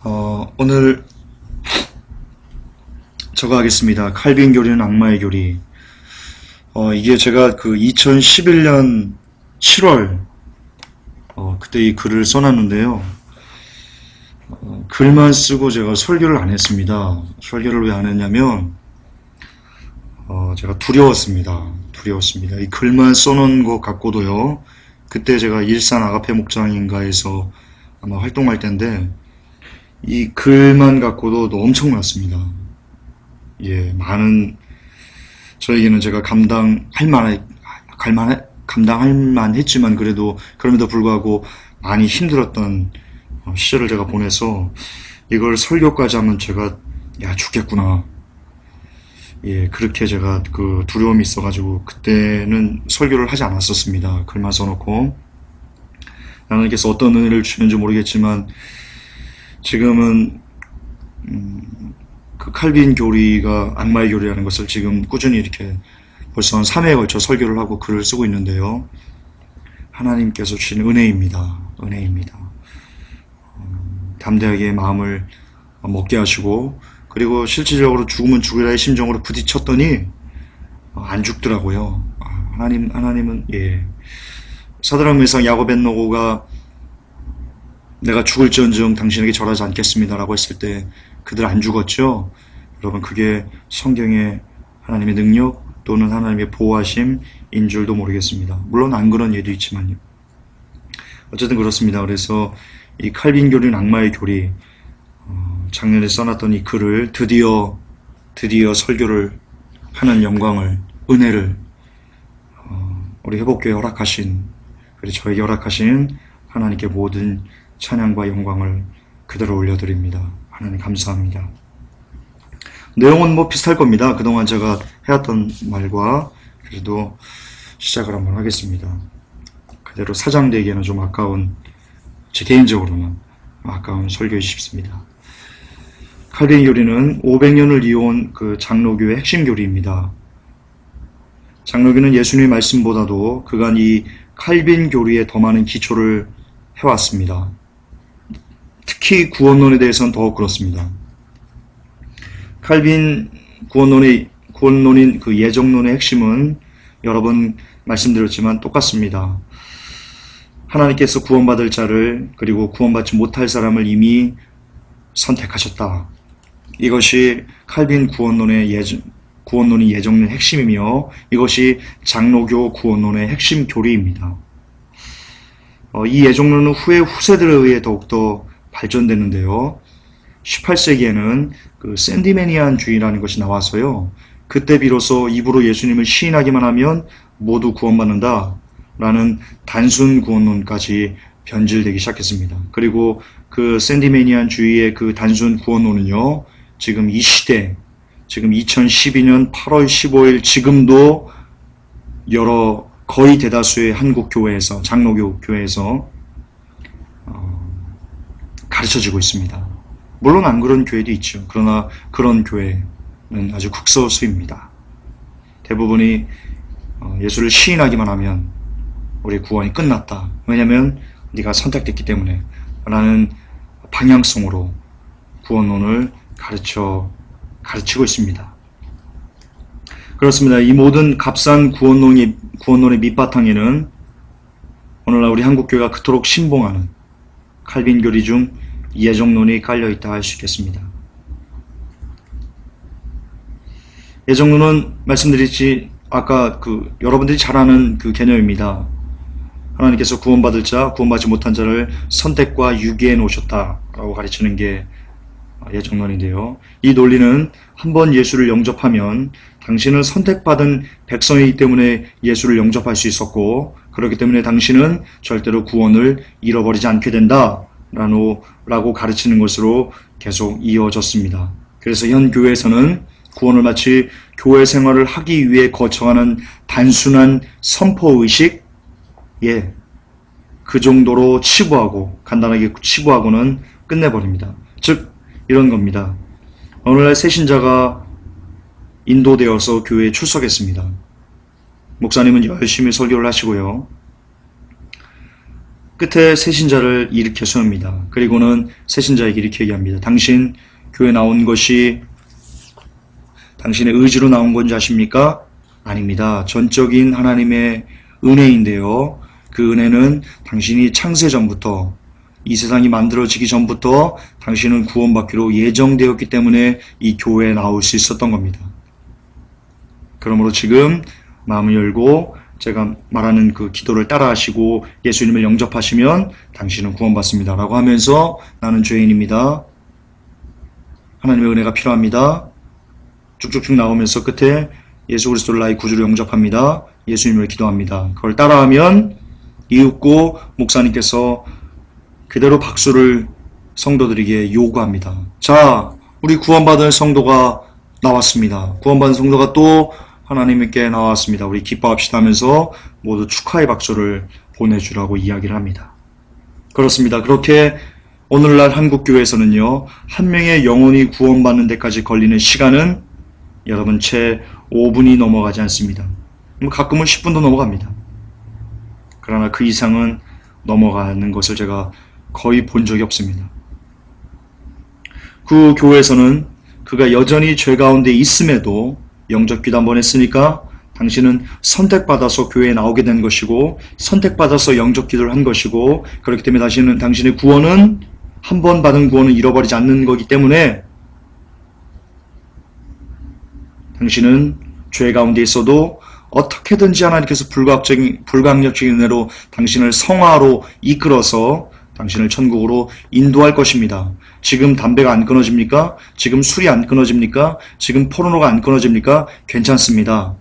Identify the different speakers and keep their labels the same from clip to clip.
Speaker 1: 오늘 저거 하겠습니다. 칼빈 교리는 악마의 교리. 이게 제가 그 2011년 7월, 그때 이 글을 써놨는데요. 글만 쓰고 제가 설교를 안 했습니다. 설교를 왜 안 했냐면, 제가 두려웠습니다. 이 글만 써놓은 것 갖고도요. 그때 제가 일산 아가페 목장인가에서 아마 활동할 때인데, 이 글만 갖고도 엄청 많습니다. 예, 저에게는 제가 감당할 만했지만 그래도 그럼에도 불구하고 많이 힘들었던 시절을 제가 보내서 이걸 설교까지 하면 제가 죽겠구나. 예, 그렇게 제가 그 두려움이 있어가지고 그때는 설교를 하지 않았었습니다. 글만 써놓고 하나님께서 어떤 은혜를 주는지 모르겠지만 지금은 그 칼빈 교리가 악마의 교리라는 것을 지금 꾸준히 이렇게 벌써 한 3회에 걸쳐 설교를 하고 글을 쓰고 있는데요. 하나님께서 주신 은혜입니다. 담대하게 마음을 먹게 하시고, 그리고 실질적으로 죽으면 죽으라의 심정으로 부딪혔더니 안 죽더라고요. 하나님은 사드락 메삭 야고벳노고가 내가 죽을지언정 당신에게 절하지 않겠습니다 라고 했을 때 그들 안 죽었죠. 여러분, 그게 성경의 하나님의 능력 또는 하나님의 보호하심인 줄도 모르겠습니다. 물론 안 그런 예도 있지만요. 어쨌든 그렇습니다. 그래서 이 칼빈 교리는 악마의 교리, 작년에 써놨던 이 글을 드디어 설교를 하는 영광을, 은혜를 우리 회복교회 허락하신, 그리고 저에게 허락하신 하나님께 모든 찬양과 영광을 그대로 올려드립니다. 하나님 감사합니다. 내용은 뭐 비슷할 겁니다. 그동안 제가 해왔던 말과. 그래도 시작을 한번 하겠습니다. 그대로 사장되기에는 좀 제 개인적으로는 아까운 설교이 싶습니다. 칼빈 교리는 500년을 이어온 그 장로교의 핵심 교리입니다. 장로교는 예수님의 말씀보다도 그간 이 칼빈 교리에 더 많은 기초를 해왔습니다. 특히 구원론에 대해서는 더욱 그렇습니다. 칼빈 구원론인 그 예정론의 핵심은 여러 번 말씀드렸지만 똑같습니다. 하나님께서 구원받을 자를, 그리고 구원받지 못할 사람을 이미 선택하셨다. 이것이 칼빈 구원론의 예정론의 핵심이며 이것이 장로교 구원론의 핵심 교리입니다. 이 예정론은 후세들에 의해 더욱더 발전됐는데요. 18세기에는 그 샌디매니안주의라는 것이 나와서요. 그때 비로소 입으로 예수님을 시인하기만 하면 모두 구원받는다 라는 단순 구원론까지 변질되기 시작했습니다. 그리고 그 샌디매니안주의의 그 단순 구원론은요. 지금 이 시대, 지금 2012년 8월 15일 지금도 거의 대다수의 한국 교회에서, 장로교 교회에서 가르쳐지고 있습니다. 물론 안 그런 교회도 있죠. 그러나 그런 교회는 아주 극소수입니다. 대부분이 예수를 시인하기만 하면 우리 구원이 끝났다. 왜냐하면 네가 선택됐기 때문에 라는 방향성으로 구원론을 가르치고 있습니다. 그렇습니다. 이 모든 값싼 구원론의 밑바탕에는 오늘날 우리 한국교회가 그토록 신봉하는 칼빈 교리 중 예정론이 깔려있다 할 수 있겠습니다. 예정론은 말씀드렸지, 아까 여러분들이 잘 아는 그 개념입니다. 하나님께서 구원받을 자, 구원받지 못한 자를 선택과 유기해 놓으셨다라고 가르치는 게 예정론인데요. 이 논리는 한번 예수를 영접하면 당신은 선택받은 백성이기 때문에 예수를 영접할 수 있었고, 그렇기 때문에 당신은 절대로 구원을 잃어버리지 않게 된다 라고 가르치는 것으로 계속 이어졌습니다. 그래서 현 교회에서는 구원을 마치 교회 생활을 하기 위해 거쳐가는 단순한 선포의식, 그 정도로 간단하게 치부하고는 끝내버립니다. 즉 이런 겁니다. 오늘날 새신자가 인도되어서 교회에 출석했습니다. 목사님은 열심히 설교를 하시고요. 끝에 새신자를 일으켜 세웁니다. 그리고는 새신자에게 이렇게 얘기합니다. 당신 교회 나온 것이 당신의 의지로 나온 건지 아십니까? 아닙니다. 전적인 하나님의 은혜인데요. 그 은혜는 당신이 창세 전부터, 이 세상이 만들어지기 전부터 당신은 구원받기로 예정되었기 때문에 이 교회에 나올 수 있었던 겁니다. 그러므로 지금 마음을 열고 제가 말하는 그 기도를 따라하시고 예수님을 영접하시면 당신은 구원받습니다. 라고 하면서 나는 죄인입니다. 하나님의 은혜가 필요합니다. 쭉쭉쭉 나오면서 끝에 예수 그리스도를 나의 구주로 영접합니다. 예수님을 기도합니다. 그걸 따라하면 이윽고 목사님께서 그대로 박수를 성도들에게 요구합니다. 자, 우리 구원받은 성도가 나왔습니다. 구원받은 성도가 또 하나님께 나왔습니다. 우리 기뻐합시다 하면서 모두 축하의 박수를 보내주라고 이야기를 합니다. 그렇습니다. 그렇게 오늘날 한국교회에서는요, 한 명의 영혼이 구원받는 데까지 걸리는 시간은 여러분 채 5분이 넘어가지 않습니다. 가끔은 10분도 넘어갑니다. 그러나 그 이상은 넘어가는 것을 제가 거의 본 적이 없습니다. 그 교회에서는 그가 여전히 죄 가운데 있음에도 영접기도 한번 했으니까 당신은 선택받아서 교회에 나오게 된 것이고 선택받아서 영접기도를 한 것이고 그렇기 때문에 당신의 구원은 한 번 받은 구원은 잃어버리지 않는 거기 때문에 당신은 죄 가운데 있어도 어떻게든지 하나님께서 불가항력적인 은혜로 당신을 성화로 이끌어서 당신을 천국으로 인도할 것입니다. 지금 담배가 안 끊어집니까? 지금 술이 안 끊어집니까? 지금 포르노가 안 끊어집니까? 괜찮습니다.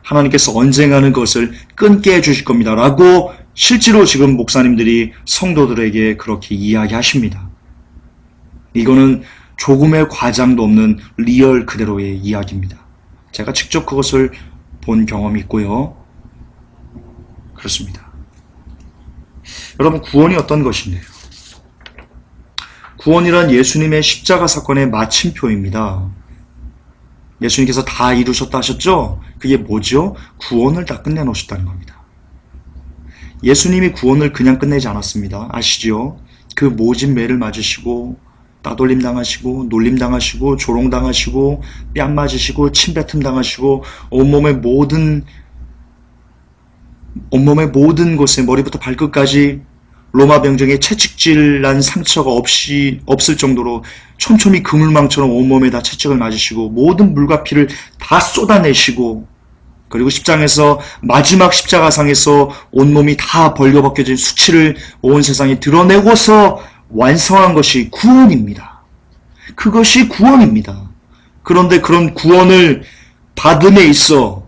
Speaker 1: 하나님께서 언젠가는 그것을 끊게 해주실 겁니다. 라고 실제로 지금 목사님들이 성도들에게 그렇게 이야기하십니다. 이거는 조금의 과장도 없는 리얼 그대로의 이야기입니다. 제가 직접 그것을 본 경험이 있고요. 그렇습니다. 여러분, 구원이 어떤 것인데요? 구원이란 예수님의 십자가 사건의 마침표입니다. 예수님께서 다 이루셨다 하셨죠? 그게 뭐죠? 구원을 다 끝내놓으셨다는 겁니다. 예수님이 구원을 그냥 끝내지 않았습니다. 아시죠? 그 모진 매를 맞으시고 따돌림 당하시고 놀림 당하시고 조롱 당하시고 뺨 맞으시고 침뱉음 당하시고 온몸의 모든 곳에 머리부터 발끝까지 로마 병정의 채찍질 난 상처가 없을 정도로 촘촘히 그물망처럼 온몸에 다 채찍을 맞으시고 모든 물과 피를 다 쏟아내시고 그리고 십장에서 마지막 십자가상에서 온몸이 다 벌거벗겨진 수치를 온 세상에 드러내고서 완성한 것이 구원입니다. 그것이 구원입니다. 그런데 그런 구원을 받음에 있어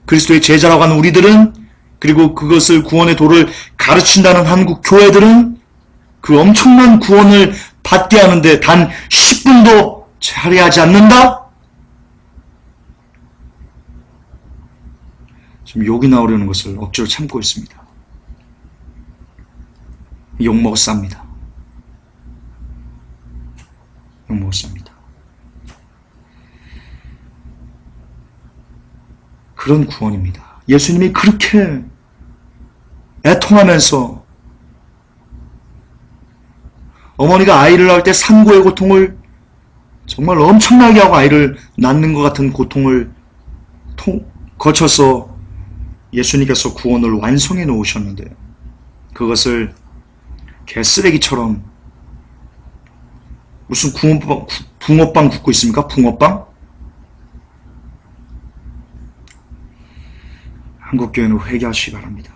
Speaker 1: 그리스도의 제자라고 하는 우리들은 그리고 그것을 구원의 도를 가르친다는 한국 교회들은 그 엄청난 구원을 받게 하는데 단 10분도 자리하지 않는다? 지금 욕이 나오려는 것을 억지로 참고 있습니다. 욕먹었습니다. 욕먹었습니다. 그런 구원입니다. 예수님이 그렇게 애통하면서 어머니가 아이를 낳을 때 산고의 고통을 정말 엄청나게 하고 아이를 낳는 것 같은 고통을 거쳐서 예수님께서 구원을 완성해 놓으셨는데 그것을 개쓰레기처럼 무슨 붕어빵 굽고 있습니까? 붕어빵? 한국교회는 회개하시기 바랍니다.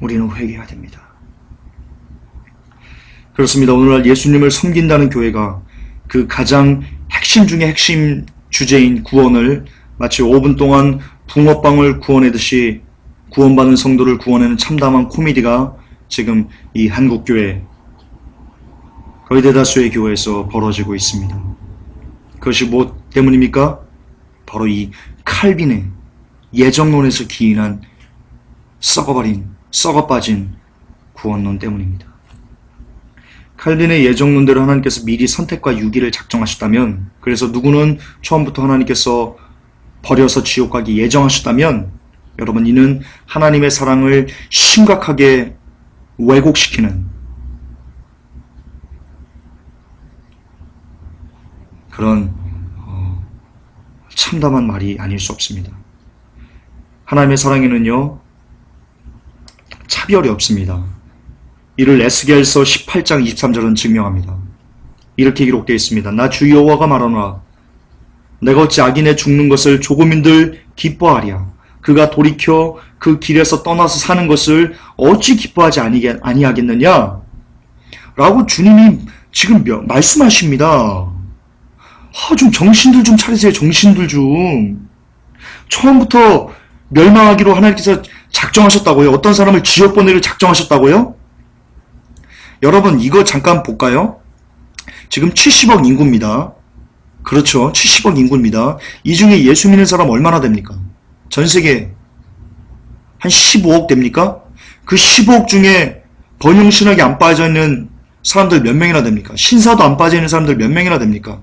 Speaker 1: 우리는 회개해야 됩니다. 그렇습니다. 오늘날 예수님을 섬긴다는 교회가 그 가장 핵심 중의 핵심 주제인 구원을 마치 5분 동안 붕어빵을 구워내듯이 구원받은 성도를 구원하는 참담한 코미디가 지금 이 한국교회 거의 대다수의 교회에서 벌어지고 있습니다. 그것이 뭐 때문입니까? 바로 이 칼빈의 예정론에서 기인한 썩어빠진 구원론 때문입니다. 칼빈의 예정론대로 하나님께서 미리 선택과 유기를 작정하셨다면, 그래서 누구는 처음부터 하나님께서 버려서 지옥 가기 예정하셨다면, 여러분, 이는 하나님의 사랑을 심각하게 왜곡시키는 그런 참담한 말이 아닐 수 없습니다. 하나님의 사랑에는요, 차별이 없습니다. 이를 에스겔서 18장 23절은 증명합니다. 이렇게 기록되어 있습니다. 나 주 여호와가 말하노라. 내가 어찌 악인의 죽는 것을 조금인들 기뻐하랴. 그가 돌이켜 그 길에서 떠나서 사는 것을 어찌 기뻐하지 아니하겠느냐? 라고 주님이 지금 말씀하십니다. 좀 정신들 좀 차리세요. 정신들 좀. 처음부터 멸망하기로 하나님께서 작정하셨다고요? 어떤 사람을 지옥 보내기로 작정하셨다고요? 여러분, 이거 잠깐 볼까요? 지금 70억 인구입니다. 그렇죠. 70억 인구입니다. 이 중에 예수 믿는 사람 얼마나 됩니까? 전 세계 한 15억 됩니까? 그 15억 중에 번영신학에 안 빠져있는 사람들 몇 명이나 됩니까? 신사도 안 빠져있는 사람들 몇 명이나 됩니까?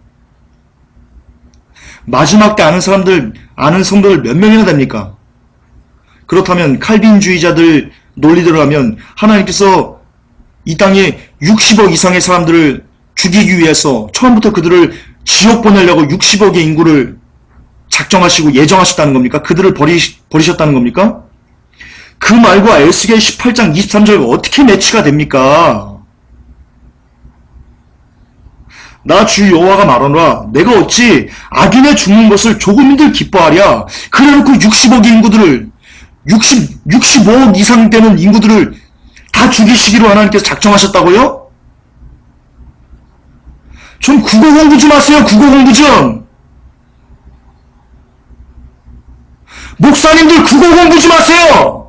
Speaker 1: 마지막 때 아는 사람들, 아는 성도들 몇 명이나 됩니까? 그렇다면 칼빈주의자들 논리대로 하면 하나님께서 이 땅에 60억 이상의 사람들을 죽이기 위해서 처음부터 그들을 지옥 보내려고 60억의 인구를 작정하시고 예정하셨다는 겁니까? 그들을 버리셨다는 겁니까? 그 말과 에스겔 18장 23절과 어떻게 매치가 됩니까? 나 주 여호와가 말하노라. 내가 어찌 악인의 죽는 것을 조금인들 기뻐하랴. 그래놓고 60억의 인구들을 65억 이상 되는 인구들을 다 죽이시기로 하나님께서 작정하셨다고요? 좀 국어 공부 좀 하세요. 국어 공부 좀. 목사님들 국어 공부 좀 하세요.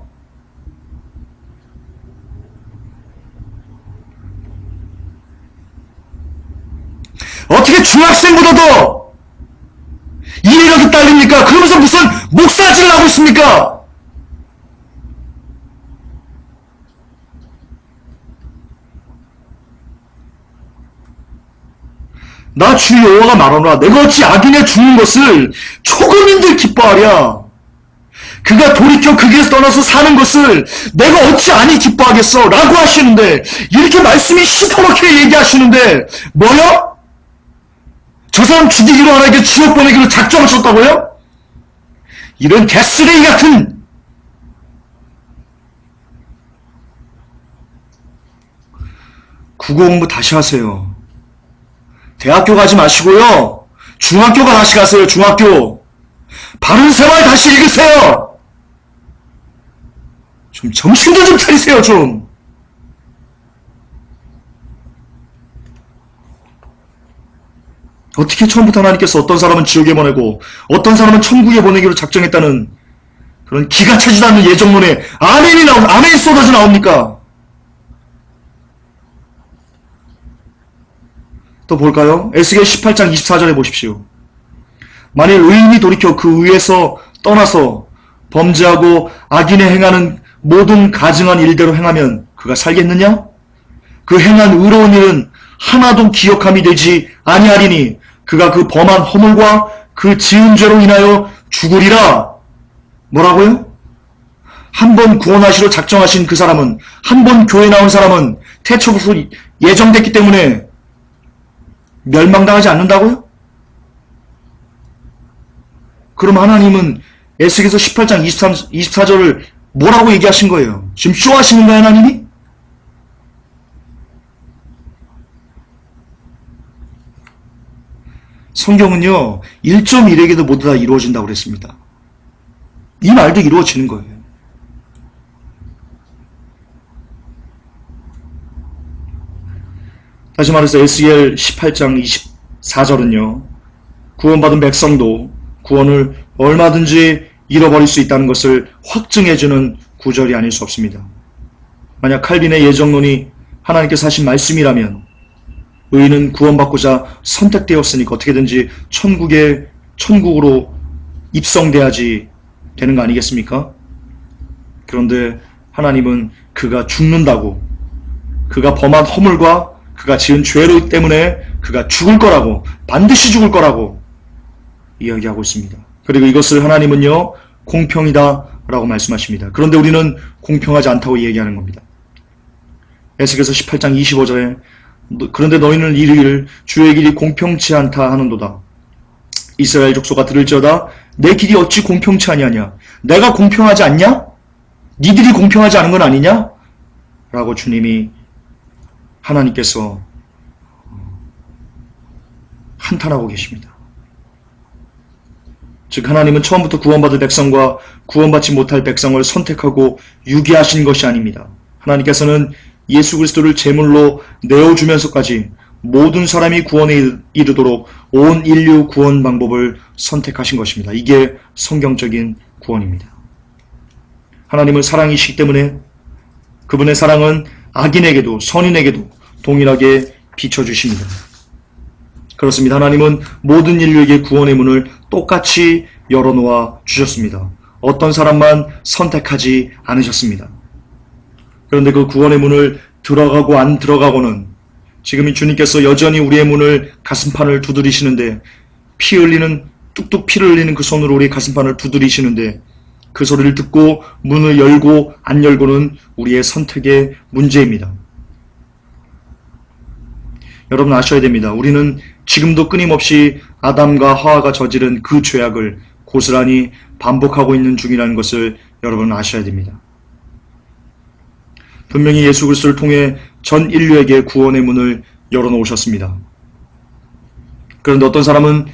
Speaker 1: 어떻게 중학생보다도 이해력이 딸립니까? 그러면서 무슨 목사질을 하고 있습니까? 나 주 여호와가 말하노라. 내가 어찌 악인의 죽는 것을 조금인들 기뻐하랴. 그가 돌이켜 그 길에서 떠나서 사는 것을 내가 어찌 아니 기뻐하겠어? 라고 하시는데, 이렇게 말씀이 시퍼렇게 얘기하시는데 뭐요? 저 사람 죽이기로 하나님께 지옥 보내기로 작정하셨다고요? 이런 개쓰레기 같은 국어 공부 다시 하세요. 대학교 가지 마시고요. 중학교가 다시 가세요. 중학교. 바른 생활 다시 읽으세요. 좀 정신도 좀 차리세요. 좀. 어떻게 처음부터 하나님께서 어떤 사람은 지옥에 보내고 어떤 사람은 천국에 보내기로 작정했다는 그런 기가 차지도 않는 예정론에 아멘이 쏟아져 나옵니까? 또 볼까요? 에스겔 18장 24절에 보십시오. 만일 의인이 돌이켜 그 의에서 떠나서 범죄하고 악인의 행하는 모든 가증한 일대로 행하면 그가 살겠느냐? 그 행한 의로운 일은 하나도 기억함이 되지 아니하리니 그가 그 범한 허물과 그 지은 죄로 인하여 죽으리라. 뭐라고요? 한 번 구원하시러 작정하신 그 사람은, 한 번 교회 나온 사람은 태초부터 예정됐기 때문에 멸망당하지 않는다고요? 그럼 하나님은 에스겔서 18장 24절을 뭐라고 얘기하신 거예요? 지금 쇼하시는 거예요, 하나님이? 성경은요, 1.1에게도 모두 다 이루어진다고 그랬습니다. 이 말도 이루어지는 거예요. 다시 말해서 에스겔 18장 24절은요. 구원받은 백성도 구원을 얼마든지 잃어버릴 수 있다는 것을 확증해주는 구절이 아닐 수 없습니다. 만약 칼빈의 예정론이 하나님께서 하신 말씀이라면 의인은 구원받고자 선택되었으니까 어떻게든지 천국으로 입성돼야지 되는 거 아니겠습니까? 그런데 하나님은 그가 죽는다고, 그가 범한 허물과 그가 지은 죄로 때문에 그가 죽을 거라고, 반드시 죽을 거라고 이야기하고 있습니다. 그리고 이것을 하나님은요, 공평이다 라고 말씀하십니다. 그런데 우리는 공평하지 않다고 얘기하는 겁니다. 에스겔서 18장 25절에 그런데 너희는 이르기를 주의 길이 공평치 않다 하는도다. 이스라엘 족속아 들을지어다. 내 길이 어찌 공평치 아니하냐? 내가 공평하지 않냐? 니들이 공평하지 않은 건 아니냐? 라고 주님이 하나님께서 한탄하고 계십니다. 즉 하나님은 처음부터 구원받을 백성과 구원받지 못할 백성을 선택하고 유기하신 것이 아닙니다. 하나님께서는 예수 그리스도를 제물로 내어주면서까지 모든 사람이 구원에 이르도록 온 인류 구원 방법을 선택하신 것입니다. 이게 성경적인 구원입니다. 하나님은 사랑이시기 때문에 그분의 사랑은 악인에게도 선인에게도 동일하게 비춰주십니다. 그렇습니다. 하나님은 모든 인류에게 구원의 문을 똑같이 열어놓아 주셨습니다. 어떤 사람만 선택하지 않으셨습니다. 그런데 그 구원의 문을 들어가고 안 들어가고는 지금 이 주님께서 여전히 우리의 문을 가슴판을 두드리시는데 뚝뚝 피를 흘리는 그 손으로 우리의 가슴판을 두드리시는데 그 소리를 듣고 문을 열고 안 열고는 우리의 선택의 문제입니다. 여러분 아셔야 됩니다. 우리는 지금도 끊임없이 아담과 하와가 저지른 그 죄악을 고스란히 반복하고 있는 중이라는 것을 여러분 아셔야 됩니다. 분명히 예수 그리스도를 통해 전 인류에게 구원의 문을 열어놓으셨습니다. 그런데 어떤 사람은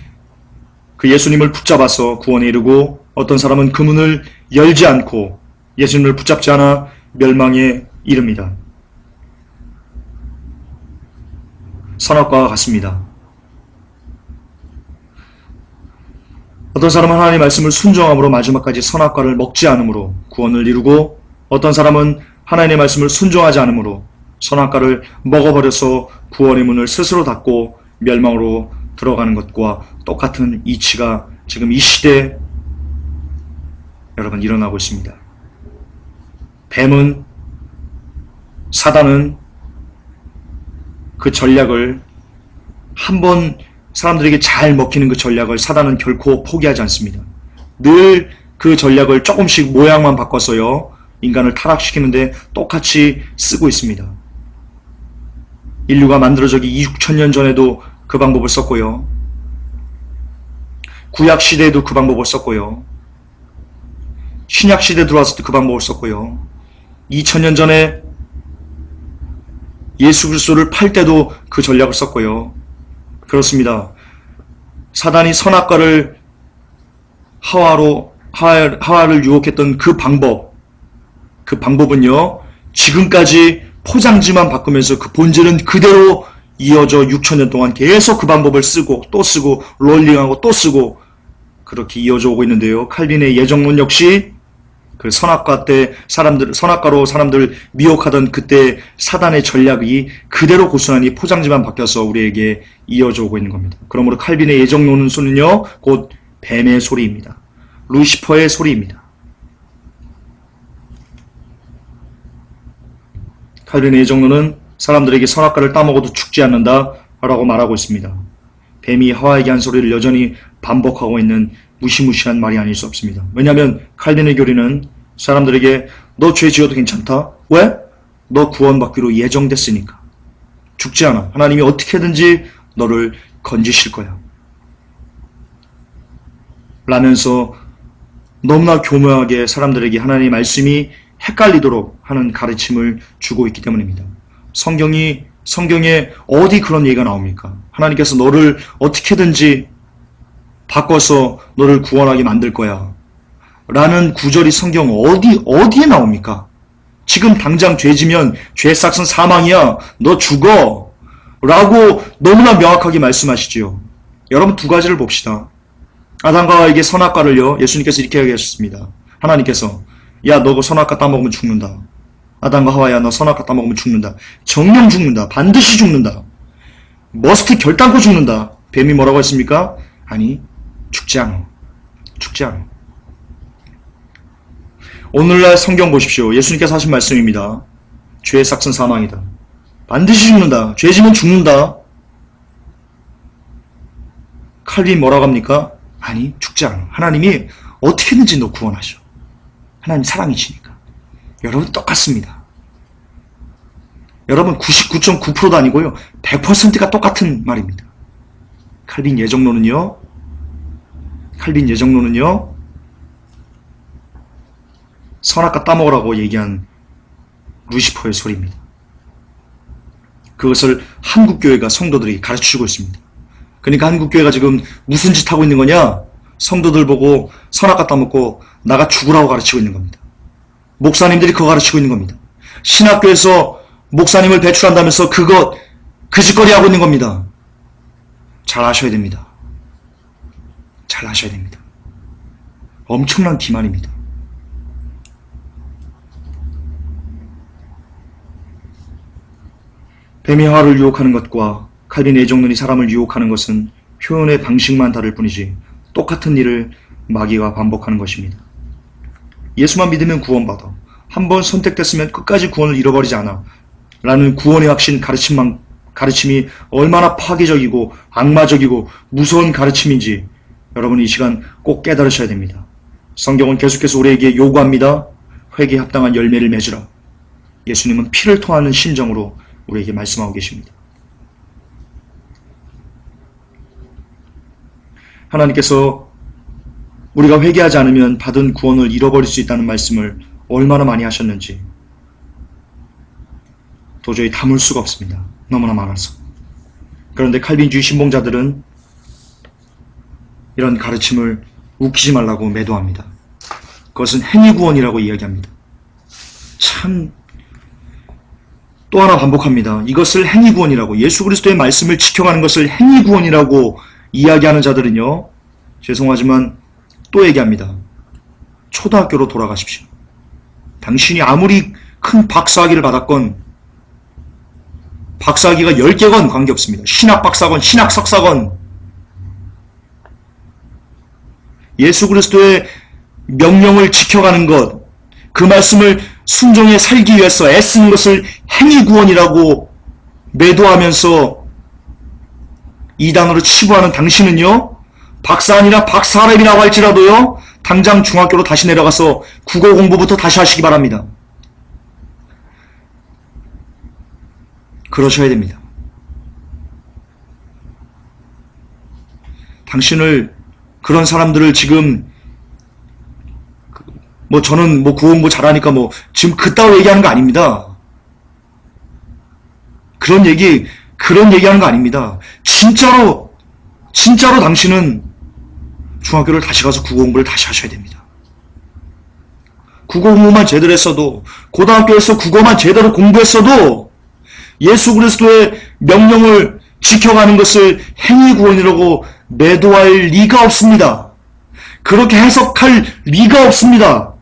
Speaker 1: 그 예수님을 붙잡아서 구원에 이르고 어떤 사람은 그 문을 열지 않고 예수님을 붙잡지 않아 멸망에 이릅니다. 선악과와 같습니다. 어떤 사람은 하나님의 말씀을 순종함으로 마지막까지 선악과를 먹지 않으므로 구원을 이루고 어떤 사람은 하나님의 말씀을 순종하지 않으므로 선악과를 먹어버려서 구원의 문을 스스로 닫고 멸망으로 들어가는 것과 똑같은 이치가 지금 이 시대에 여러분 일어나고 있습니다. 뱀은 사단은 그 전략을 한번 사람들에게 잘 먹히는 그 전략을 사단은 결코 포기하지 않습니다. 늘 그 전략을 조금씩 모양만 바꿔서요 인간을 타락시키는데 똑같이 쓰고 있습니다. 인류가 만들어지기 2,6,000년 전에도 그 방법을 썼고요. 구약 시대에도 그 방법을 썼고요. 신약 시대에 들어왔을 때 그 방법을 썼고요. 2,000년 전에 예수 그리스도를 팔 때도 그 전략을 썼고요. 그렇습니다. 사단이 선악과를 하와를 유혹했던 그 방법은요 지금까지 포장지만 바꾸면서 그 본질은 그대로 이어져 6,000년 동안 계속 그 방법을 쓰고 또 쓰고 롤링하고 또 쓰고 그렇게 이어져 오고 있는데요. 칼빈의 예정론 역시 그 선악과로 사람들 미혹하던 그때 사단의 전략이 그대로 고스란히 포장지만 바뀌어서 우리에게 이어져 오고 있는 겁니다. 그러므로 칼빈의 예정론은 소리는요 곧 뱀의 소리입니다. 루시퍼의 소리입니다. 칼빈의 예정론은 사람들에게 선악과를 따먹어도 죽지 않는다 라고 말하고 있습니다. 뱀이 하와에게 한 소리를 여전히 반복하고 있는 무시무시한 말이 아닐 수 없습니다. 왜냐하면 칼빈의 교리는 사람들에게 너 죄 지어도 괜찮다. 왜? 너 구원받기로 예정됐으니까. 죽지 않아. 하나님이 어떻게든지 너를 건지실 거야. 라면서 너무나 교묘하게 사람들에게 하나님의 말씀이 헷갈리도록 하는 가르침을 주고 있기 때문입니다. 성경에 어디 그런 얘기가 나옵니까? 하나님께서 너를 어떻게든지 바꿔서 너를 구원하게 만들 거야. 라는 구절이 성경 어디에 나옵니까? 지금 당장 죄지면 죄 삭은 사망이야. 너 죽어. 라고 너무나 명확하게 말씀하시지요. 여러분 두 가지를 봅시다. 아담과 하와에게 선악과를요. 예수님께서 이렇게 얘기하셨습니다. 하나님께서 야 너 그 선악과 따먹으면 죽는다. 아담과 하와야 너 선악과 따먹으면 죽는다. 정령 죽는다. 반드시 죽는다. 머스트 결단코 죽는다. 뱀이 뭐라고 했습니까? 아니 죽지 않아. 죽지 않아. 오늘날 성경 보십시오. 예수님께서 하신 말씀입니다. 죄의 삭은 사망이다. 반드시 죽는다. 죄지면 죽는다. 칼빈이 뭐라고 합니까? 아니 죽지 않아. 하나님이 어떻게든지 너 구원하셔. 하나님 사랑이시니까. 여러분 똑같습니다. 여러분 99.9%도 아니고요. 100%가 똑같은 말입니다. 칼빈 예정론은요. 선악과 따먹으라고 얘기한 루시퍼의 소리입니다. 그것을 한국교회가 성도들이 가르치고 있습니다. 그러니까 한국교회가 지금 무슨 짓 하고 있는 거냐? 성도들 보고 선악과 따먹고 나가 죽으라고 가르치고 있는 겁니다. 목사님들이 그거 가르치고 있는 겁니다. 신학교에서 목사님을 배출한다면서 그 짓거리 하고 있는 겁니다. 잘 아셔야 됩니다. 잘 아셔야 됩니다. 엄청난 기만입니다. 뱀이 하와를 유혹하는 것과 칼빈 예정론이 사람을 유혹하는 것은 표현의 방식만 다를 뿐이지 똑같은 일을 마귀가 반복하는 것입니다. 예수만 믿으면 구원받아. 한번 선택됐으면 끝까지 구원을 잃어버리지 않아. 라는 구원의 확신 가르침이 얼마나 파괴적이고 악마적이고 무서운 가르침인지 여러분이 이 시간 꼭 깨달으셔야 됩니다. 성경은 계속해서 우리에게 요구합니다. 회개에 합당한 열매를 맺으라. 예수님은 피를 토하는 심정으로 우리에게 말씀하고 계십니다. 하나님께서 우리가 회개하지 않으면 받은 구원을 잃어버릴 수 있다는 말씀을 얼마나 많이 하셨는지 도저히 담을 수가 없습니다. 너무나 많아서. 그런데 칼빈주의 신봉자들은 이런 가르침을 웃기지 말라고 매도합니다. 그것은 행위구원이라고 이야기합니다. 참, 또 하나 반복합니다. 이것을 행위구원이라고, 예수 그리스도의 말씀을 지켜가는 것을 행위구원이라고 이야기하는 자들은요, 죄송하지만 또 얘기합니다. 초등학교로 돌아가십시오. 당신이 아무리 큰 박사학위를 받았건 박사학위가 10개건 관계없습니다. 신학 박사건 신학 석사건 예수 그리스도의 명령을 지켜가는 것, 그 말씀을 순종해 살기 위해서 애쓰는 것을 행위구원이라고 매도하면서 이단으로 치부하는 당신은요, 박사 아니라 박사람이라고 할지라도요, 당장 중학교로 다시 내려가서 국어 공부부터 다시 하시기 바랍니다. 그러셔야 됩니다. 당신을, 그런 사람들을 지금 저는 국어 공부 잘하니까 지금 그따위 얘기하는 거 아닙니다. 그런 얘기하는 거 아닙니다. 진짜로 당신은 중학교를 다시 가서 국어 공부를 다시 하셔야 됩니다. 국어 공부만 제대로 했어도, 고등학교에서 국어만 제대로 공부했어도 예수 그리스도의 명령을 지켜가는 것을 행위구원이라고 매도할 리가 없습니다. 그렇게 해석할 리가 없습니다.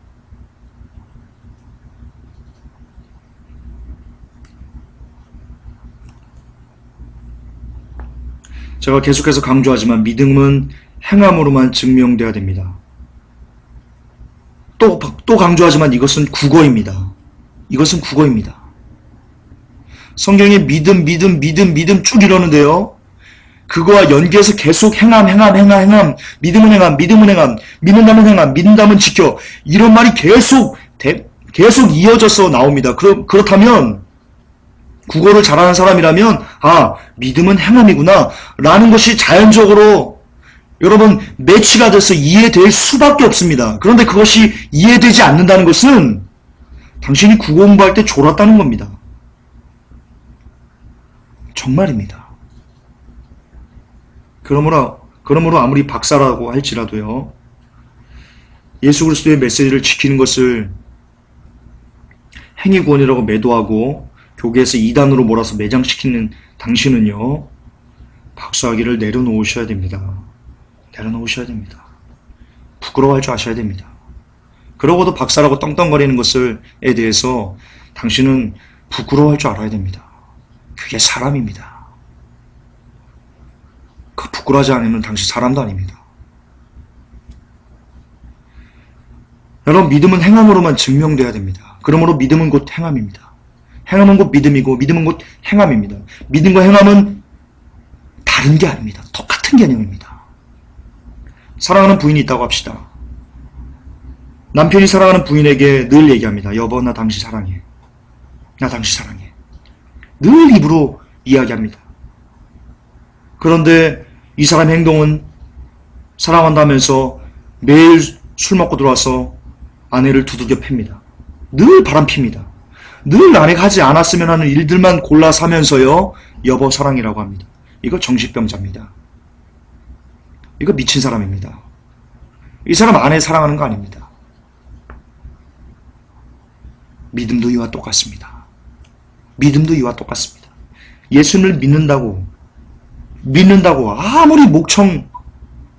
Speaker 1: 제가 계속해서 강조하지만 믿음은 행함으로만 증명돼야 됩니다. 또 강조하지만 이것은 국어입니다. 이것은 국어입니다. 성경에 믿음 쭉 이러는데요. 그거와 연계해서 계속 행함, 믿음은 행함, 믿는다면 행함, 믿는다면 지켜. 이런 말이 계속 이어져서 나옵니다. 그렇다면 국어를 잘하는 사람이라면 믿음은 행함이구나 라는 것이 자연적으로 여러분 매치가 돼서 이해될 수밖에 없습니다. 그런데 그것이 이해되지 않는다는 것은 당신이 국어 공부할 때 졸았다는 겁니다. 정말입니다. 그러므로 아무리 박사라고 할지라도요, 예수 그리스도의 메시지를 지키는 것을 행위구원이라고 매도하고 교계에서 이단으로 몰아서 매장시키는 당신은요, 박사학위를 내려놓으셔야 됩니다. 내려놓으셔야 됩니다. 부끄러워할 줄 아셔야 됩니다. 그러고도 박사라고 떵떵거리는 것에 대해서 당신은 부끄러워할 줄 알아야 됩니다. 그게 사람입니다. 그 부끄러워하지 않으면 당신 사람도 아닙니다. 여러분, 믿음은 행함으로만 증명돼야 됩니다. 그러므로 믿음은 곧 행함입니다. 행함은 곧 믿음이고 믿음은 곧 행함입니다. 믿음과 행함은 다른 게 아닙니다. 똑같은 개념입니다. 사랑하는 부인이 있다고 합시다. 남편이 사랑하는 부인에게 늘 얘기합니다. 여보, 나 당신 사랑해. 나 당신 사랑해. 늘 입으로 이야기합니다. 그런데 이 사람의 행동은 사랑한다면서 매일 술 먹고 들어와서 아내를 두들겨 팹니다. 늘 바람핍니다. 늘 아내가 하지 않았으면 하는 일들만 골라 사면서요, 여보 사랑이라고 합니다. 이거 정신병자입니다. 이거 미친 사람입니다. 이 사람 아내 사랑하는 거 아닙니다. 믿음도 이와 똑같습니다. 믿음도 이와 똑같습니다. 예수님을 믿는다고 아무리 목청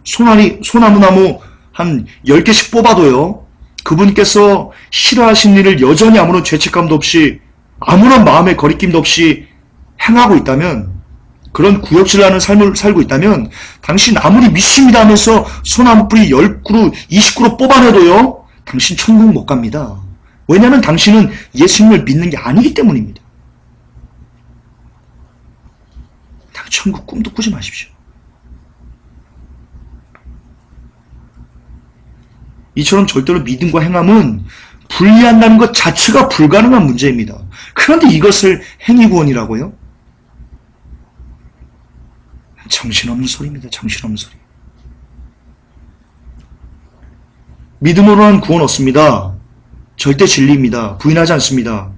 Speaker 1: 소나무 한 10개씩 뽑아도요, 그분께서 싫어하신 일을 여전히 아무런 죄책감도 없이 아무런 마음의 거리낌도 없이 행하고 있다면, 그런 구역질나는 삶을 살고 있다면 당신 아무리 믿습니다 하면서 소나무 뿌리 10그루 20그루 뽑아내도요, 당신 천국 못 갑니다. 왜냐하면 당신은 예수님을 믿는 게 아니기 때문입니다. 천국 꿈도 꾸지 마십시오. 이처럼 절대로 믿음과 행함은 분리한다는 것 자체가 불가능한 문제입니다. 그런데 이것을 행위구원이라고요? 정신없는 소리입니다. 정신없는 소리. 믿음으로 한 구원 얻습니다. 절대 진리입니다. 부인하지 않습니다.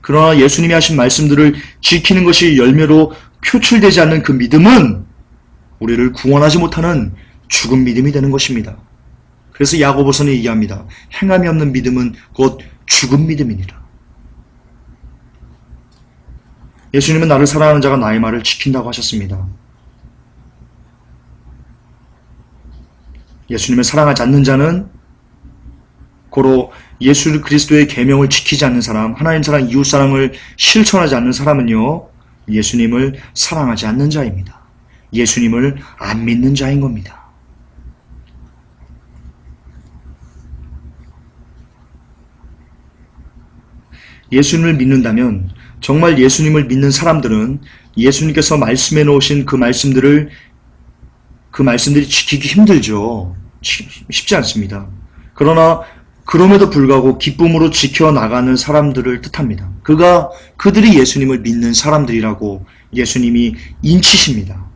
Speaker 1: 그러나 예수님이 하신 말씀들을 지키는 것이 열매로 표출되지 않는 그 믿음은 우리를 구원하지 못하는 죽은 믿음이 되는 것입니다. 그래서 야고보서는 얘기합니다. 행함이 없는 믿음은 곧 죽은 믿음이니라. 예수님은 나를 사랑하는 자가 나의 말을 지킨다고 하셨습니다. 예수님을 사랑하지 않는 자는 고로 예수 그리스도의 계명을 지키지 않는 사람, 하나님 사랑, 이웃 사랑을 실천하지 않는 사람은요, 예수님을 사랑하지 않는 자입니다. 예수님을 안 믿는 자인 겁니다. 예수님을 믿는다면, 정말 예수님을 믿는 사람들은 예수님께서 말씀해 놓으신 그 말씀들이 지키기 힘들죠. 쉽지 않습니다. 그러나 그럼에도 불구하고 기쁨으로 지켜나가는 사람들을 뜻합니다. 그들이 예수님을 믿는 사람들이라고 예수님이 인치십니다.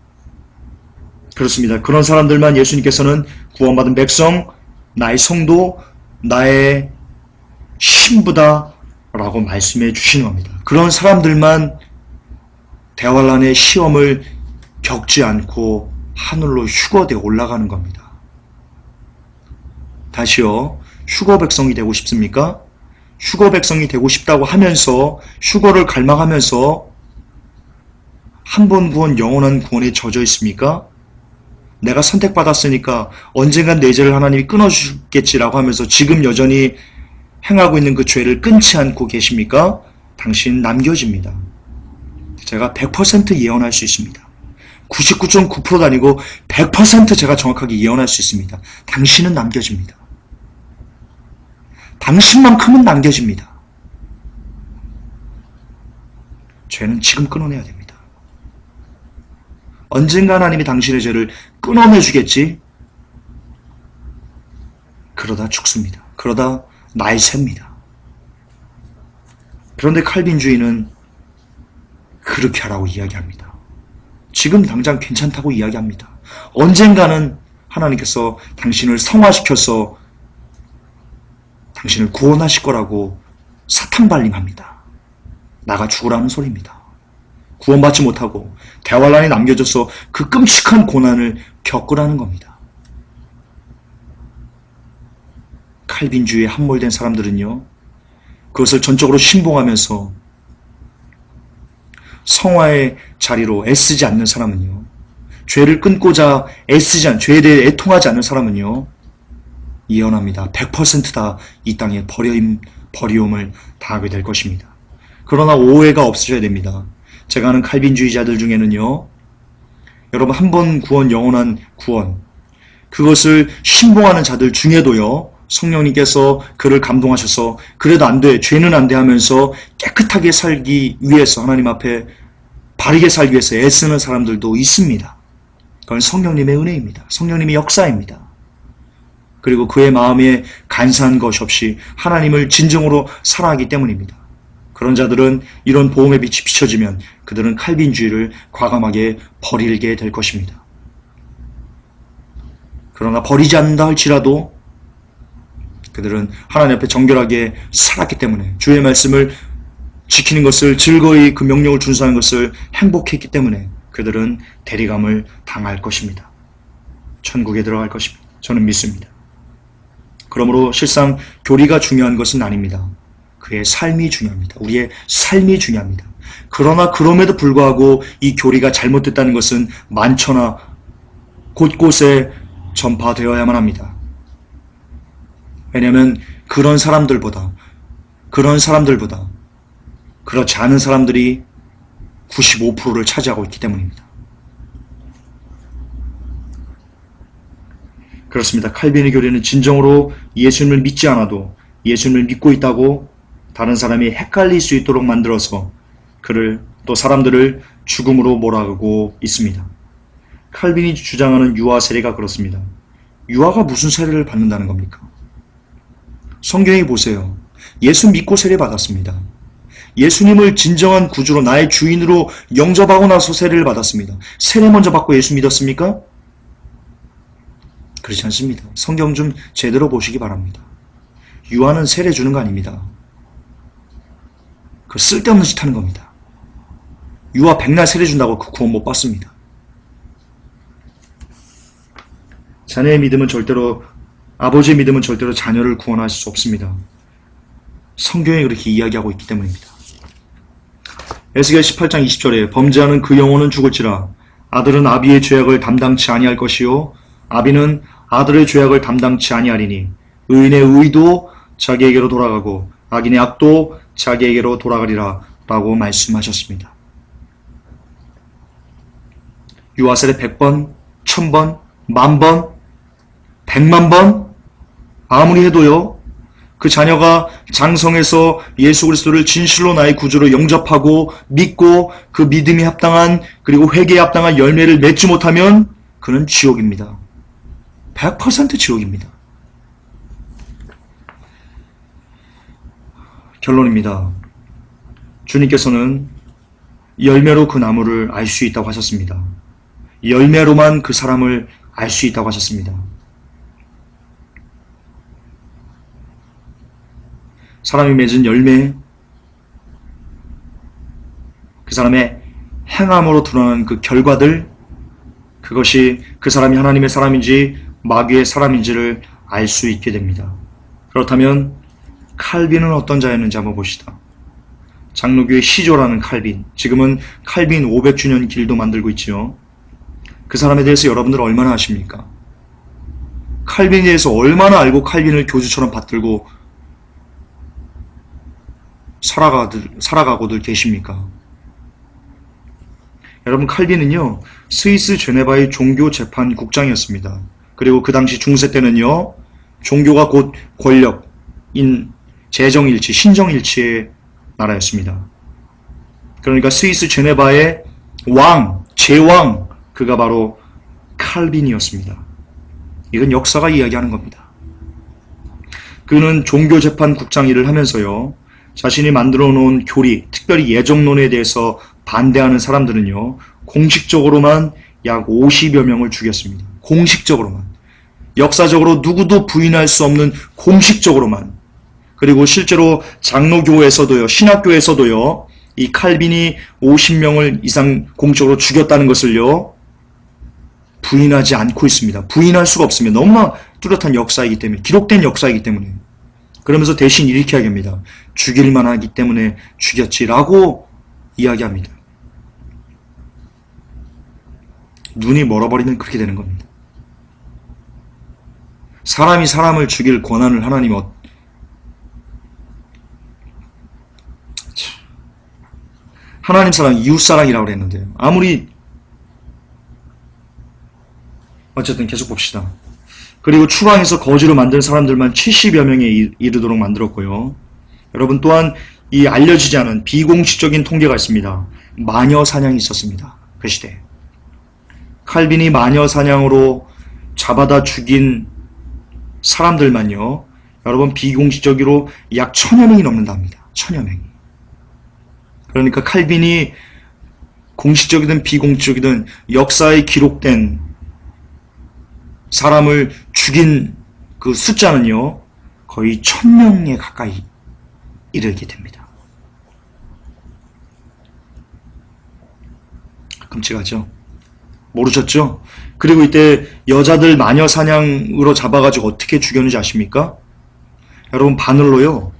Speaker 1: 그렇습니다. 그런 사람들만 예수님께서는 구원받은 백성, 나의 성도, 나의 신부다 라고 말씀해 주시는 겁니다. 그런 사람들만 대환란의 시험을 겪지 않고 하늘로 휴거되어 올라가는 겁니다. 다시요. 휴거 백성이 되고 싶습니까? 휴거 백성이 되고 싶다고 하면서 휴거를 갈망하면서 한 번 구원 영원한 구원에 젖어 있습니까? 내가 선택받았으니까 언젠간 내 죄를 하나님이 끊어주겠지라고 하면서 지금 여전히 행하고 있는 그 죄를 끊지 않고 계십니까? 당신 남겨집니다. 제가 100% 예언할 수 있습니다. 99.9%도 아니고 100% 제가 정확하게 예언할 수 있습니다. 당신은 남겨집니다. 당신만큼은 남겨집니다. 죄는 지금 끊어내야 됩니다. 언젠가 하나님이 당신의 죄를 끊어내주겠지? 그러다 죽습니다. 그러다 나이 셉니다. 그런데 칼빈주의는 그렇게 하라고 이야기합니다. 지금 당장 괜찮다고 이야기합니다. 언젠가는 하나님께서 당신을 성화시켜서 당신을 구원하실 거라고 사탕발림합니다. 나가 죽으라는 소리입니다. 구원받지 못하고 대환란이 남겨져서 그 끔찍한 고난을 겪으라는 겁니다. 칼빈주의에 함몰된 사람들은요, 그것을 전적으로 신봉하면서 성화의 자리로 애쓰지 않는 사람은요, 죄를 끊고자 죄에 대해 애통하지 않는 사람은요, 예언합니다. 100% 다 이 땅에 버리움을 당하게 될 것입니다. 그러나 오해가 없으셔야 됩니다. 제가 아는 칼빈주의자들 중에는요, 여러분 한 번 구원, 영원한 구원, 그것을 신봉하는 자들 중에도요, 성령님께서 그를 감동하셔서 그래도 안 돼, 죄는 안 돼 하면서 깨끗하게 살기 위해서 하나님 앞에 바르게 살기 위해서 애쓰는 사람들도 있습니다. 그건 성령님의 은혜입니다. 성령님의 역사입니다. 그리고 그의 마음에 간사한 것이 없이 하나님을 진정으로 사랑하기 때문입니다. 그런 자들은 이런 보험의 빛이 비춰지면 그들은 칼빈주의를 과감하게 버리게 될 것입니다. 그러나 버리지 않는다 할지라도 그들은 하나님 앞에 정결하게 살았기 때문에 주의 말씀을 지키는 것을 즐거이 그 명령을 준수하는 것을 행복했기 때문에 그들은 대리감을 당할 것입니다. 천국에 들어갈 것입니다. 저는 믿습니다. 그러므로 실상 교리가 중요한 것은 아닙니다. 그의 삶이 중요합니다. 우리의 삶이 중요합니다. 그러나 그럼에도 불구하고 이 교리가 잘못됐다는 것은 만천하 곳곳에 전파되어야만 합니다. 왜냐하면 그런 사람들보다 그렇지 않은 사람들이 95%를 차지하고 있기 때문입니다. 그렇습니다. 칼빈의 교리는 진정으로 예수님을 믿지 않아도 예수님을 믿고 있다고 다른 사람이 헷갈릴 수 있도록 만들어서 그를 또 사람들을 죽음으로 몰아가고 있습니다. 칼빈이 주장하는 유아 세례가 그렇습니다. 유아가 무슨 세례를 받는다는 겁니까? 성경에 보세요. 예수 믿고 세례 받았습니다. 예수님을 진정한 구주로 나의 주인으로 영접하고 나서 세례를 받았습니다. 세례 먼저 받고 예수 믿었습니까? 그렇지 않습니다. 성경 좀 제대로 보시기 바랍니다. 유아는 세례 주는 거 아닙니다. 그 쓸데없는 짓 하는 겁니다. 유아 백날 세례 준다고 그 구원 못 받습니다. 자녀의 믿음은 절대로 아버지의 믿음은 절대로 자녀를 구원할 수 없습니다. 성경에 그렇게 이야기하고 있기 때문입니다. 에스겔 18장 20절에 범죄하는 그 영혼은 죽을지라 아들은 아비의 죄악을 담당치 아니할 것이요 아비는 아들의 죄악을 담당치 아니하리니 의인의 의도 자기에게로 돌아가고 악인의 악도 자기에게로 돌아가리라 라고 말씀하셨습니다. 유아세례 100번, 1000번, 10,000번, 100,000번 아무리 해도요 그 자녀가 장성해서 예수 그리스도를 진실로 나의 구주로 영접하고 믿고 그 믿음이 합당한 그리고 회개에 합당한 열매를 맺지 못하면 그는 지옥입니다. 100% 지옥입니다. 결론입니다. 주님께서는 열매로 그 나무를 알 수 있다고 하셨습니다. 열매로만 그 사람을 알 수 있다고 하셨습니다. 사람이 맺은 열매, 그 사람의 행함으로 드러나는 그 결과들, 그것이 그 사람이 하나님의 사람인지 마귀의 사람인지를 알 수 있게 됩니다. 그렇다면 칼빈은 어떤 자였는지 한번 봅시다. 장로교의 시조라는 칼빈, 지금은 칼빈 500주년 길도 만들고 있지요. 그 사람에 대해서 여러분들 얼마나 아십니까? 칼빈에 대해서 얼마나 알고 칼빈을 교주처럼 받들고 살아가고들 계십니까? 여러분, 칼빈은요 스위스 제네바의 종교재판국장이었습니다. 그리고 그 당시 중세 때는요 종교가 곧 권력인 재정일치, 신정일치의 나라였습니다. 그러니까 스위스 제네바의 왕, 제왕, 그가 바로 칼빈이었습니다. 이건 역사가 이야기하는 겁니다. 그는 종교재판국장 일을 하면서요 자신이 만들어 놓은 교리, 특별히 예정론에 대해서 반대하는 사람들은요 공식적으로만 약 50여 명을 죽였습니다. 공식적으로만. 역사적으로 누구도 부인할 수 없는 공식적으로만. 그리고 실제로 장로교에서도요, 신학교에서도요, 이 칼빈이 50명을 이상 공적으로 죽였다는 것을요, 부인하지 않고 있습니다. 부인할 수가 없습니다. 너무나 뚜렷한 역사이기 때문에, 기록된 역사이기 때문에. 그러면서 대신 이렇게 이야기합니다. 죽일만 하기 때문에 죽였지라고 이야기합니다. 눈이 멀어버리면 그렇게 되는 겁니다. 사람이 사람을 죽일 권한을 하나님이 하나님 사랑, 이웃 사랑이라고 그랬는데요. 아무리 어쨌든 계속 봅시다. 그리고 추방해서 거지로 만든 사람들만 70여 명에 이르도록 만들었고요. 여러분 또한 이 알려지지 않은 비공식적인 통계가 있습니다. 마녀 사냥이 있었습니다. 그 시대에. 칼빈이 마녀 사냥으로 잡아다 죽인 사람들만요. 여러분 비공식적으로 약 1000여 명이 넘는답니다. 1000여 명이. 그러니까 칼빈이 공식적이든 비공식적이든 역사에 기록된 사람을 죽인 그 숫자는요, 거의 1000명에 가까이 이르게 됩니다. 끔찍하죠? 모르셨죠? 그리고 이때 여자들 마녀 사냥으로 잡아가지고 어떻게 죽였는지 아십니까? 여러분, 바늘로요,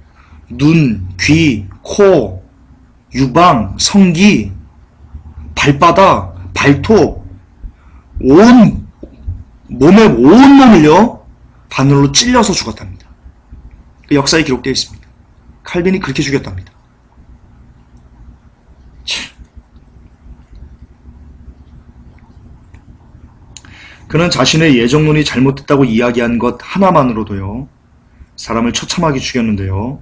Speaker 1: 눈, 귀, 코, 유방, 성기, 발바닥, 발톱, 몸의 온 몸을요, 바늘로 찔려서 죽었답니다. 그 역사에 기록되어 있습니다. 칼빈이 그렇게 죽였답니다. 그는 자신의 예정론이 잘못됐다고 이야기한 것 하나만으로도요, 사람을 처참하게 죽였는데요.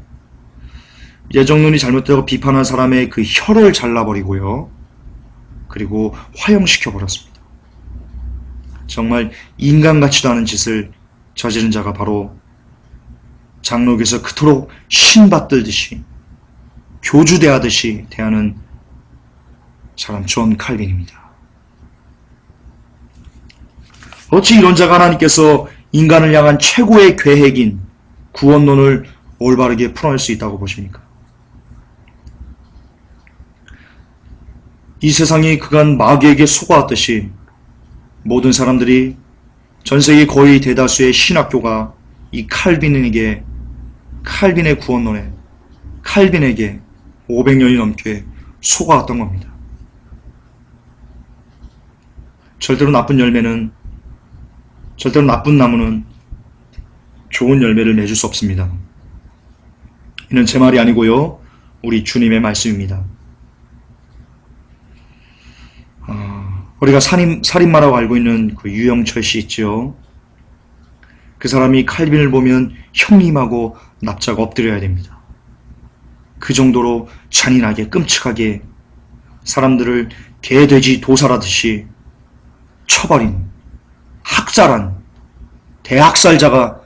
Speaker 1: 예정론이 잘못되다고 비판한 사람의 그 혀를 잘라버리고요. 그리고 화형시켜버렸습니다. 정말 인간 같지도 않은 짓을 저지른 자가 바로 장로교에서 그토록 신받들듯이 교주대하듯이 대하는 사람 존 칼빈입니다. 어찌 이런 자가 하나님께서 인간을 향한 최고의 계획인 구원론을 올바르게 풀어낼 수 있다고 보십니까? 이 세상이 그간 마귀에게 속아왔듯이 모든 사람들이, 전세계 거의 대다수의 신학교가 이 칼빈의 구원론에, 칼빈에게 500년이 넘게 속아왔던 겁니다. 절대로 나쁜 나무는 좋은 열매를 맺을 수 없습니다. 이는 제 말이 아니고요, 우리 주님의 말씀입니다. 우리가 살인마라고 알고 있는 그 유영철 씨 있죠. 그 사람이 칼빈을 보면 형님하고 납작 엎드려야 됩니다. 그 정도로 잔인하게 끔찍하게 사람들을 개, 돼지, 도살하듯이 쳐버린 학살한 대학살자가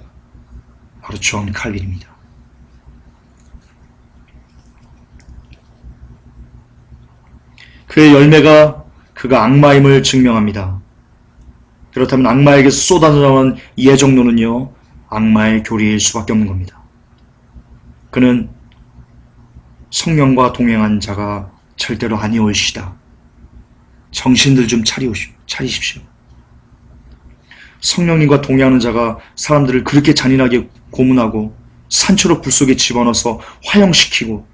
Speaker 1: 바로 존 칼빈입니다. 그의 열매가 그가 악마임을 증명합니다. 그렇다면 악마에게서 쏟아져나온 예정론은요, 악마의 교리일 수밖에 없는 겁니다. 그는 성령과 동행한 자가 절대로 아니올시다. 정신들 좀 차리십시오. 성령님과 동행하는 자가 사람들을 그렇게 잔인하게 고문하고 산초로 불 속에 집어넣어서 화형시키고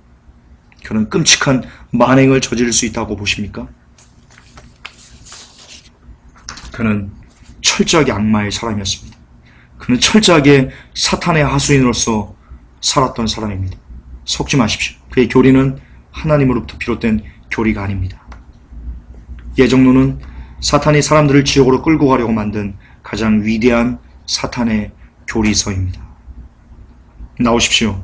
Speaker 1: 그런 끔찍한 만행을 저지를 수 있다고 보십니까? 그는 철저하게 악마의 사람이었습니다. 그는 철저하게 사탄의 하수인으로서 살았던 사람입니다. 속지 마십시오. 그의 교리는 하나님으로부터 비롯된 교리가 아닙니다. 예정론은 사탄이 사람들을 지옥으로 끌고 가려고 만든 가장 위대한 사탄의 교리서입니다. 나오십시오.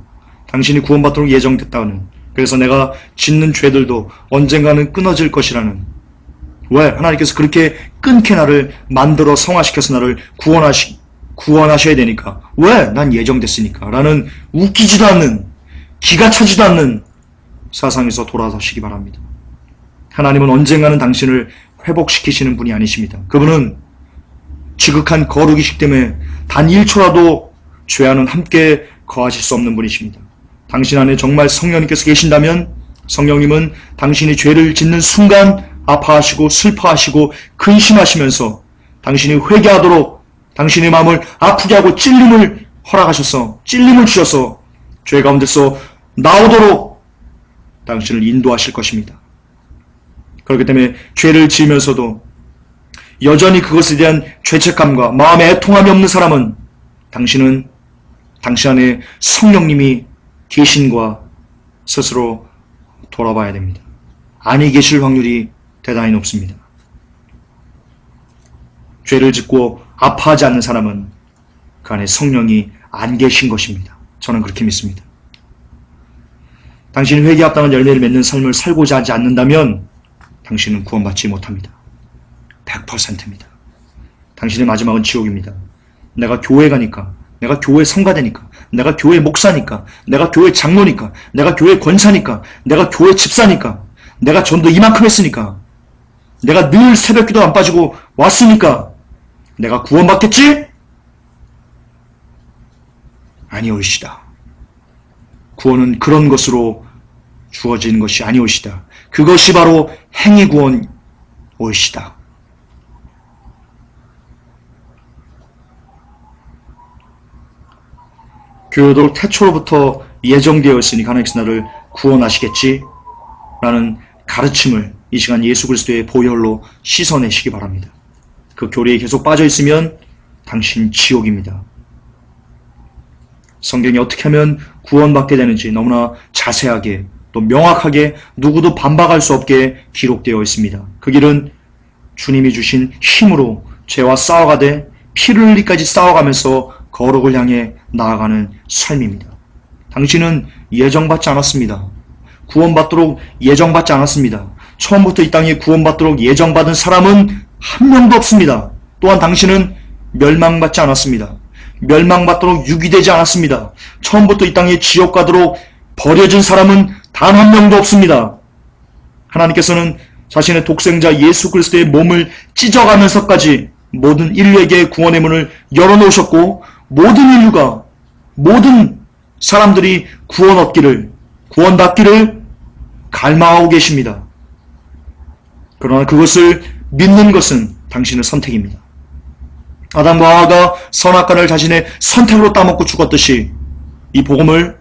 Speaker 1: 당신이 구원받도록 예정됐다는, 그래서 내가 짓는 죄들도 언젠가는 끊어질 것이라는, 왜? 하나님께서 그렇게 끊게 나를 만들어 성화시켜서 나를 구원하셔야 되니까. 왜? 난 예정됐으니까. 라는 웃기지도 않는, 기가 차지도 않는 사상에서 돌아서시기 바랍니다. 하나님은 언젠가는 당신을 회복시키시는 분이 아니십니다. 그분은 지극한 거룩이시기 때문에 단 1초라도 죄와는 함께 거하실 수 없는 분이십니다. 당신 안에 정말 성령님께서 계신다면 성령님은 당신이 죄를 짓는 순간 아파하시고 슬퍼하시고 근심하시면서 당신이 회개하도록 당신의 마음을 아프게 하고 찔림을 허락하셔서, 찔림을 주셔서 죄 가운데서 나오도록 당신을 인도하실 것입니다. 그렇기 때문에 죄를 지으면서도 여전히 그것에 대한 죄책감과 마음의 애통함이 없는 사람은 당신 안에 성령님이 계신과 스스로 돌아봐야 됩니다. 아니 계실 확률이 대단히 높습니다. 죄를 짓고 아파하지 않는 사람은 그 안에 성령이 안 계신 것입니다. 저는 그렇게 믿습니다. 당신이 회개에 합당한 열매를 맺는 삶을 살고자 하지 않는다면 당신은 구원받지 못합니다. 100%입니다. 당신의 마지막은 지옥입니다. 내가 교회 가니까, 내가 교회 성가되니까, 내가 교회 목사니까, 내가 교회 장로니까, 내가 교회 권사니까, 내가 교회 집사니까, 내가 전도 이만큼 했으니까, 내가 늘 새벽기도 안 빠지고 왔으니까 내가 구원받겠지? 아니올시다. 구원은 그런 것으로 주어지는 것이 아니올시다. 그것이 바로 행위구원올시다. 교회도 태초로부터 예정되어 있으니 하나님께서 나를 구원하시겠지? 라는 가르침을 이 시간 예수 그리스도의 보혈로 씻어내시기 바랍니다. 그 교리에 계속 빠져있으면 당신 지옥입니다. 성경이 어떻게 하면 구원받게 되는지 너무나 자세하게 또 명확하게 누구도 반박할 수 없게 기록되어 있습니다. 그 길은 주님이 주신 힘으로 죄와 싸워가되 피를 흘리까지 싸워가면서 거룩을 향해 나아가는 삶입니다. 당신은 예정받지 않았습니다. 구원받도록 예정받지 않았습니다. 처음부터 이 땅에 구원받도록 예정받은 사람은 한 명도 없습니다. 또한 당신은 멸망받지 않았습니다. 멸망받도록 유기되지 않았습니다. 처음부터 이 땅에 지옥 가도록 버려진 사람은 단 한 명도 없습니다. 하나님께서는 자신의 독생자 예수 그리스도의 몸을 찢어가면서까지 모든 인류에게 구원의 문을 열어놓으셨고 모든 인류가 모든 사람들이 구원 얻기를 구원받기를 갈망하고 계십니다. 그러나 그것을 믿는 것은 당신의 선택입니다. 아담과 하와가 선악과를 자신의 선택으로 따먹고 죽었듯이 이 복음을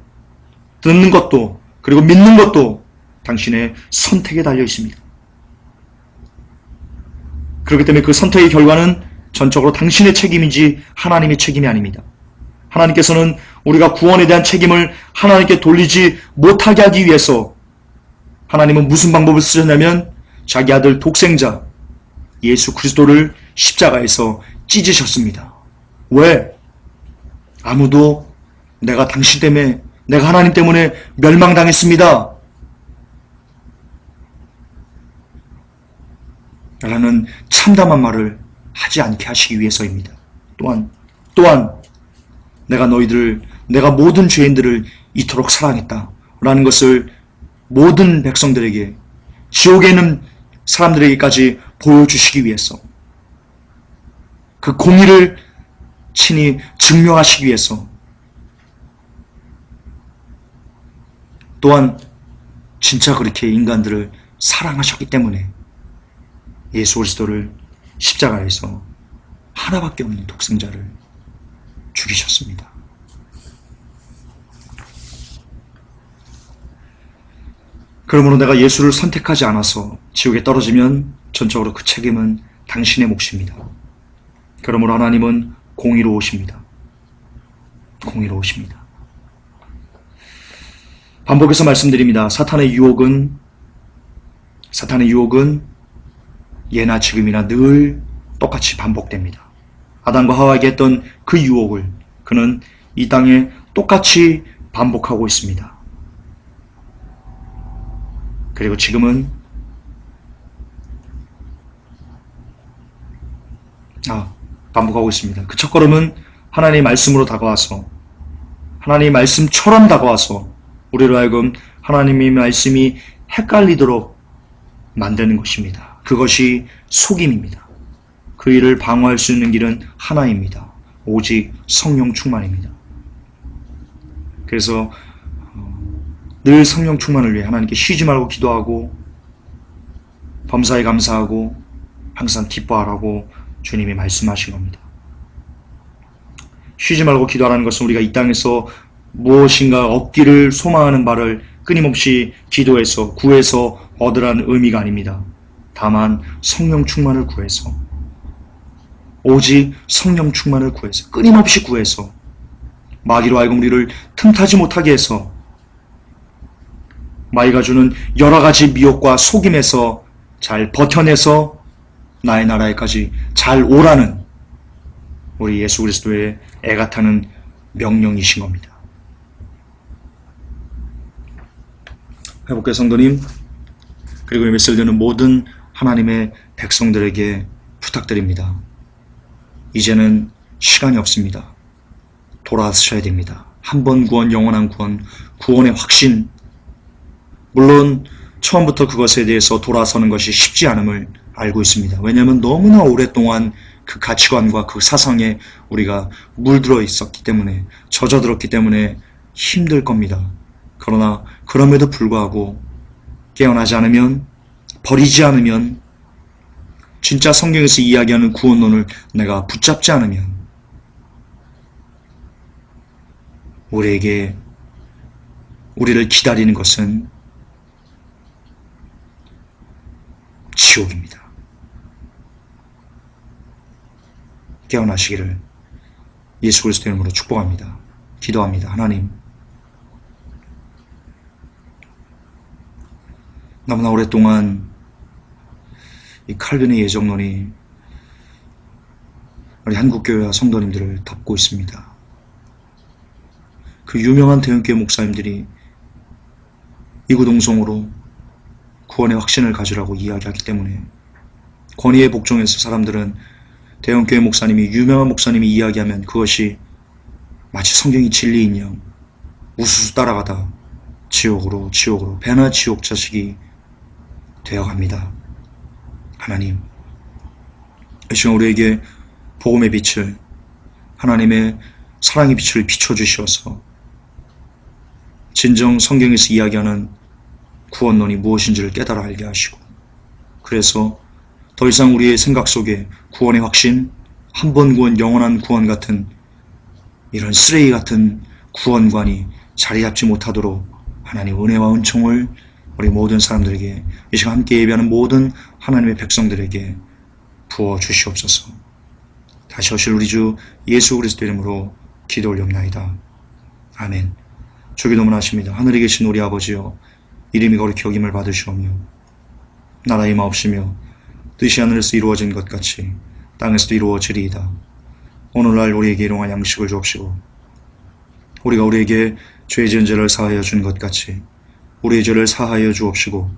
Speaker 1: 듣는 것도 그리고 믿는 것도 당신의 선택에 달려 있습니다. 그렇기 때문에 그 선택의 결과는 전적으로 당신의 책임이지 하나님의 책임이 아닙니다. 하나님께서는 우리가 구원에 대한 책임을 하나님께 돌리지 못하게 하기 위해서 하나님은 무슨 방법을 쓰셨냐면 자기 아들 독생자 예수 그리스도를 십자가에서 찢으셨습니다. 왜? 아무도 내가 당신 때문에 내가 하나님 때문에 멸망당했습니다 라는 참담한 말을 하지 않게 하시기 위해서입니다. 또한 내가 내가 모든 죄인들을 이토록 사랑했다 라는 것을 모든 백성들에게 지옥에 있는 사람들에게까지 보여주시기 위해서 그 공의를 친히 증명하시기 위해서 또한 진짜 그렇게 인간들을 사랑하셨기 때문에 예수 그리스도를 십자가에서 하나밖에 없는 독생자를 죽이셨습니다. 그러므로 내가 예수를 선택하지 않아서 지옥에 떨어지면 전적으로 그 책임은 당신의 몫입니다. 그러므로 하나님은 공의로우십니다. 공의로우십니다. 반복해서 말씀드립니다. 사탄의 유혹은 예나 지금이나 늘 똑같이 반복됩니다. 아담과 하와에게 했던 그 유혹을 그는 이 땅에 똑같이 반복하고 있습니다. 그리고 지금은 반복하고 있습니다. 그 첫걸음은 하나님의 말씀으로 다가와서 하나님의 말씀처럼 다가와서 우리로 하여금 하나님의 말씀이 헷갈리도록 만드는 것입니다. 그것이 속임입니다. 그 일을 방어할 수 있는 길은 하나입니다. 오직 성령 충만입니다. 그래서 늘 성령 충만을 위해 하나님께 쉬지 말고 기도하고 범사에 감사하고 항상 기뻐하라고 주님이 말씀하신 겁니다. 쉬지 말고 기도하라는 것은 우리가 이 땅에서 무엇인가 얻기를 소망하는 바를 끊임없이 기도해서 구해서 얻으라는 의미가 아닙니다. 다만 성령 충만을 구해서 오직 성령 충만을 구해서 끊임없이 구해서 마귀로 하여금 우리를 틈타지 못하게 해서 마귀가 주는 여러 가지 미혹과 속임에서 잘 버텨내서 나의 나라에까지 잘 오라는 우리 예수 그리스도의 애같다는 명령이신 겁니다. 회복교 성도님 그리고 이 메시지를 듣는 모든 하나님의 백성들에게 부탁드립니다. 이제는 시간이 없습니다. 돌아서셔야 됩니다. 한 번 구원, 영원한 구원, 구원의 확신. 물론 처음부터 그것에 대해서 돌아서는 것이 쉽지 않음을 알고 있습니다. 왜냐하면 너무나 오랫동안 그 가치관과 그 사상에 우리가 물들어 있었기 때문에, 젖어들었기 때문에 힘들 겁니다. 그러나 그럼에도 불구하고 깨어나지 않으면, 버리지 않으면, 진짜 성경에서 이야기하는 구원론을 내가 붙잡지 않으면 우리를 기다리는 것은 지옥입니다. 깨어나시기를 예수 그리스도 이름으로 축복합니다. 기도합니다. 하나님, 너무나 오랫동안 이 칼빈의 예정론이 우리 한국교회와 성도님들을 덮고 있습니다. 그 유명한 대형교회 목사님들이 이구동성으로 구원의 확신을 가지라고 이야기하기 때문에 권위에 복종해서 사람들은 대형교회 목사님이, 유명한 목사님이 이야기하면 그것이 마치 성경이 진리인 양 우수수 따라가다 지옥으로 배나 지옥 자식이 되어갑니다. 하나님, 이 시간 우리에게 복음의 빛을, 하나님의 사랑의 빛을 비춰주셔서 진정 성경에서 이야기하는 구원론이 무엇인지를 깨달아 알게 하시고, 그래서 더 이상 우리의 생각 속에 구원의 확신, 한 번 구원, 영원한 구원 같은 이런 쓰레기 같은 구원관이 자리 잡지 못하도록 하나님 은혜와 은총을 우리 모든 사람들에게, 이 시간 함께 예배하는 모든 하나님의 백성들에게 부어 주시옵소서. 다시 오실 우리 주 예수 그리스도 이름으로 기도 올려옵나이다. 아멘. 주기도문 하십니다. 하늘에 계신 우리 아버지여, 이름이 거룩히 여김을 받으시오며 나라 임하옵시며 뜻이 하늘에서 이루어진 것 같이 땅에서도 이루어지리이다. 오늘날 우리에게 일용할 양식을 주옵시고, 우리가 우리에게 죄 지은 죄를 사하여 준 것 같이 우리의 죄를 사하여 주옵시고,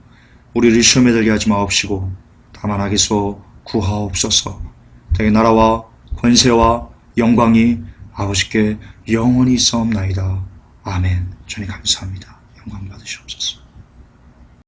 Speaker 1: 우리를 시험에 들게 하지 마옵시고 다만 악에서 구하옵소서. 되게 나라와 권세와 영광이 아버지께 영원히 있사옵나이다. 아멘. 주님 감사합니다. 영광 받으시옵소서.